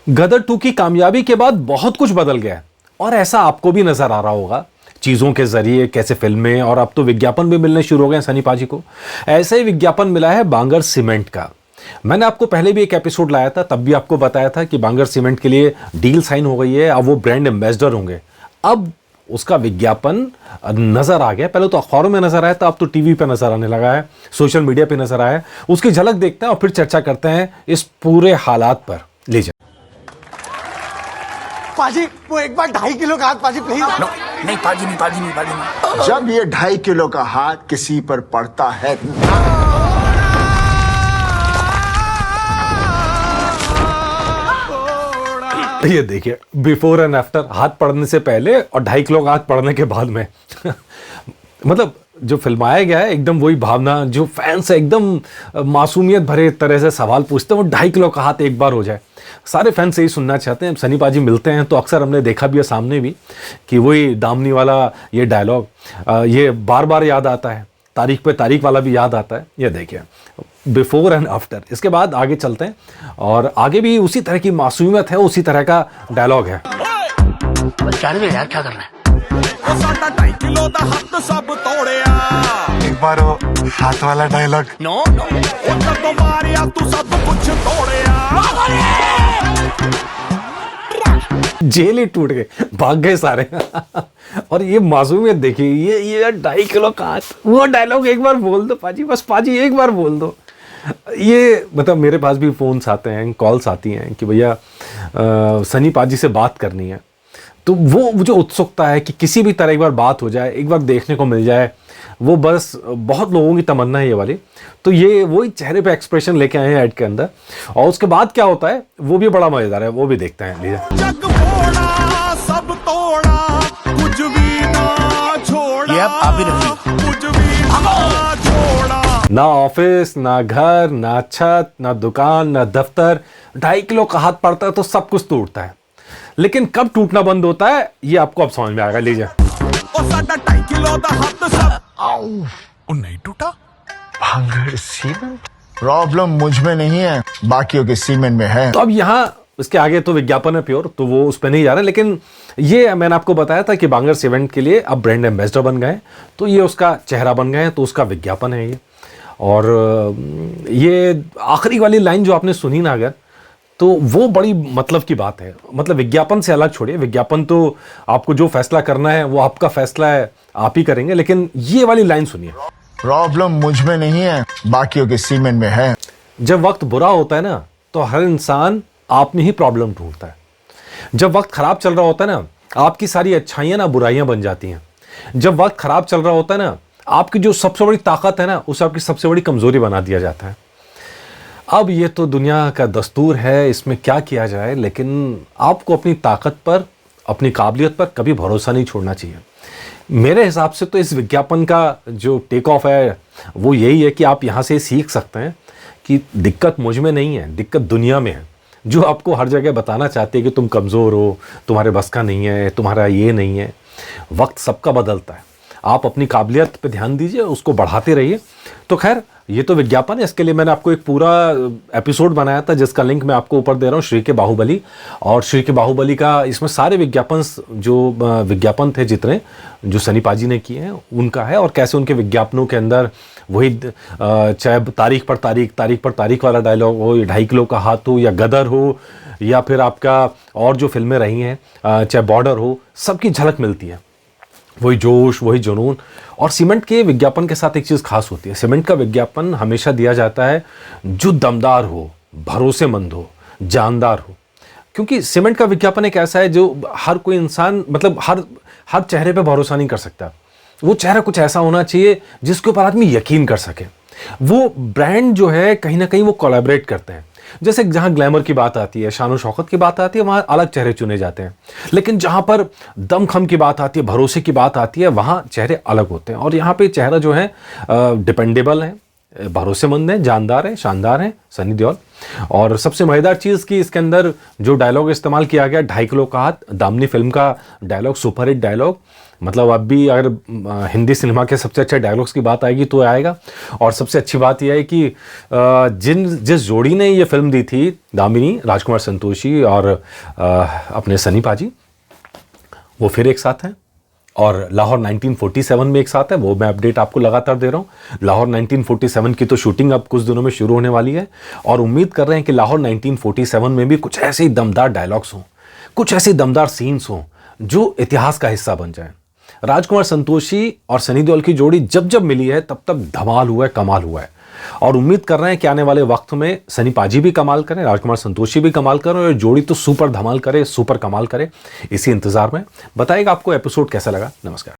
गदर 2 की कामयाबी के बाद बहुत कुछ बदल गया है और ऐसा आपको भी नजर आ रहा होगा चीज़ों के जरिए, कैसे फिल्में और अब तो विज्ञापन भी मिलने शुरू हो गए हैं सनी पाजी को। ऐसे ही विज्ञापन मिला है बांगर सीमेंट का। मैंने आपको पहले भी एक एपिसोड लाया था, तब भी आपको बताया था कि बांगर सीमेंट के लिए डील साइन हो गई है, अब वो ब्रांड एम्बेसडर होंगे। अब उसका विज्ञापन नजर आ गया। पहले तो अखबारों में नजर आया था, अब तो टीवी पे नजर आने लगा है, सोशल मीडिया पे नजर आया है। उसकी झलक देखते हैं और फिर चर्चा करते हैं इस पूरे हालात पर। लीजिए पाजी, वो एक बार 2.5 किलो का हाथ पाजी प्लीज। नहीं पाजी नहीं। जब ये 2.5 किलो का हाथ किसी पर पड़ता है, ये देखिए बिफोर एंड आफ्टर, हाथ पड़ने से पहले और 2.5 किलो का हाथ पड़ने के बाद में मतलब जो फिल्माया गया है एकदम वही भावना। जो फैंस है एकदम मासूमियत भरे तरह से सवाल पूछते हैं, वो 2.5 किलो का हाथ एक बार हो जाए। सारे फैंस यही सुनना चाहते हैं। सनी पाजी मिलते हैं तो अक्सर हमने देखा भी है सामने भी कि वही दामनी वाला ये डायलॉग ये बार बार याद आता है, तारीख पे तारीख वाला भी याद आता है। ये देखिए बिफोर एंड आफ्टर। इसके बाद आगे चलते हैं और आगे भी उसी तरह की मासूमियत है, उसी तरह का डायलॉग है। यार क्या कर रहा है? एक बार वो हाथ वाला डायलॉग। नो जेल ही टूट गए, भाग गए सारे और ये मासूमियत देखिए, ये 2.5 किलो का हाथ। वो डायलॉग एक बार बोल दो पाजी, बस पाजी एक बार बोल दो। ये मतलब मेरे पास भी फोन्स आते हैं, कॉल्स आती हैं कि भैया सनी पाजी से बात करनी है। तो वो मुझे उत्सुकता है कि किसी भी तरह एक बार बात हो जाए, एक बार देखने को मिल जाए। वो बस बहुत लोगों की तमन्ना है ये वाली। तो ये वही चेहरे पे एक्सप्रेशन लेके आए हैं ऐड के अंदर, और उसके बाद क्या होता है वो भी बड़ा मजेदार है, वो भी देखते हैं। लीजिए सब तोड़ा, कुछ भी ना छोड़ा, ये आप भी रखिए। कुछ भी ना छोड़ा। ना ऑफिस, ना घर, ना छत, ना दुकान, ना दफ्तर। 2.5 किलो का हाथ पड़ता है तो सब कुछ टूटता है, लेकिन कब टूटना बंद होता है ये आपको अब समझ में आएगा। लीजिए नहीं टूटा। बांगर सीमेंट। प्रॉब्लम मुझ में नहीं है, बाकियों के सीमेंट में है। तो अब यहाँ इसके आगे तो विज्ञापन है प्योर, तो वो उस पर नहीं जा रहा है। लेकिन ये मैंने आपको बताया था कि बांगर सीमेंट के लिए अब ब्रांड एम्बेसडर बन गए, तो ये उसका चेहरा बन गए हैं, तो उसका विज्ञापन है ये। और ये आखिरी वाली लाइन जो आपने सुनी ना अगर, तो वो बड़ी मतलब की बात है। मतलब विज्ञापन से अलग छोड़िए, विज्ञापन तो आपको जो फैसला करना है वो आपका फैसला है, आप ही करेंगे। लेकिन ये वाली लाइन सुनिए, प्रॉब्लम मुझ में नहीं है, बाकियों के सीमेंट में है। जब वक्त बुरा होता है ना तो हर इंसान आप में ही प्रॉब्लम ढूंढता है। जब वक्त खराब चल रहा होता है ना, आपकी सारी अच्छाइयां ना बुराइयां बन जाती हैं। जब वक्त खराब चल रहा होता है ना, आपकी जो सबसे बड़ी ताकत है ना उसे आपकी सबसे बड़ी कमजोरी बना दिया जाता है। अब ये तो दुनिया का दस्तूर है, इसमें क्या किया जाए, लेकिन आपको अपनी ताकत पर, अपनी काबिलियत पर कभी भरोसा नहीं छोड़ना चाहिए। मेरे हिसाब से तो इस विज्ञापन का जो टेक ऑफ है वो यही है कि आप यहाँ से सीख सकते हैं कि दिक्कत मुझ में नहीं है, दिक्कत दुनिया में है, जो आपको हर जगह बताना चाहते हैं कि तुम कमज़ोर हो, तुम्हारे बस का नहीं है, तुम्हारा ये नहीं है। वक्त सबका बदलता है, आप अपनी काबिलियत पे ध्यान दीजिए, उसको बढ़ाते रहिए। तो खैर ये तो विज्ञापन है, इसके लिए मैंने आपको एक पूरा एपिसोड बनाया था जिसका लिंक मैं आपको ऊपर दे रहा हूँ, श्री के बाहुबली। और श्री के बाहुबली का इसमें सारे विज्ञापन थे जितने जो सनी पाजी ने किए हैं उनका है, और कैसे उनके विज्ञापनों के अंदर वही चाहे तारीख पर तारीख वाला डायलॉग हो, या 2.5 किलो का हाथ हो, या गदर हो, या फिर आपका और जो फिल्में रही हैं चाहे बॉर्डर हो, सबकी झलक मिलती है। वही जोश, वही जुनून। और सीमेंट के विज्ञापन के साथ एक चीज़ खास होती है, सीमेंट का विज्ञापन हमेशा दिया जाता है जो दमदार हो, भरोसेमंद हो, जानदार हो। क्योंकि सीमेंट का विज्ञापन एक ऐसा है जो हर कोई इंसान, मतलब हर चेहरे पे भरोसा नहीं कर सकता। वो चेहरा कुछ ऐसा होना चाहिए जिसके ऊपर आदमी यकीन कर सके। वो ब्रांड जो है कहीं ना कहीं वो कोलैबोरेट करते हैं। जैसे जहां ग्लैमर की बात आती है, शान और शौकत की बात आती है, वहां अलग चेहरे चुने जाते हैं। लेकिन जहां पर दमखम की बात आती है, भरोसे की बात आती है, वहां चेहरे अलग होते हैं। और यहाँ पे चेहरा जो है डिपेंडेबल है, भरोसेमंद है, जानदार है, शानदार है, सनी देओल। और सबसे मजेदार चीज़ कि इसके अंदर जो डायलॉग इस्तेमाल किया गया 2.5 किलो का हाथ, दामनी फिल्म का डायलॉग, सुपरहिट डायलॉग, मतलब अब भी अगर हिंदी सिनेमा के सबसे अच्छे डायलॉग्स की बात आएगी तो आएगा। और सबसे अच्छी बात यह है कि जिस जोड़ी ने ये फिल्म दी थी, दामिनी, राजकुमार संतोषी और अपने सनी पाजी, वो फिर एक साथ हैं। और लाहौर 1947 में एक साथ है, वो मैं अपडेट आपको लगातार दे रहा हूँ। लाहौर 1947 की तो शूटिंग अब कुछ दिनों में शुरू होने वाली है और उम्मीद कर रहे हैं कि लाहौर 1947 में भी कुछ ऐसे ही दमदार डायलॉग्स हों, कुछ ऐसे दमदार सीन्स हों जो इतिहास का हिस्सा बन जाए। राजकुमार संतोषी और सनी देओल की जोड़ी जब जब मिली है तब तब धमाल हुआ है, कमाल हुआ है। और उम्मीद कर रहे हैं कि आने वाले वक्त में सनी पाजी भी कमाल करें, राजकुमार संतोषी भी कमाल करें और जोड़ी तो सुपर धमाल करे, सुपर कमाल करे। इसी इंतजार में बताइएगा आपको एपिसोड कैसा लगा। नमस्कार।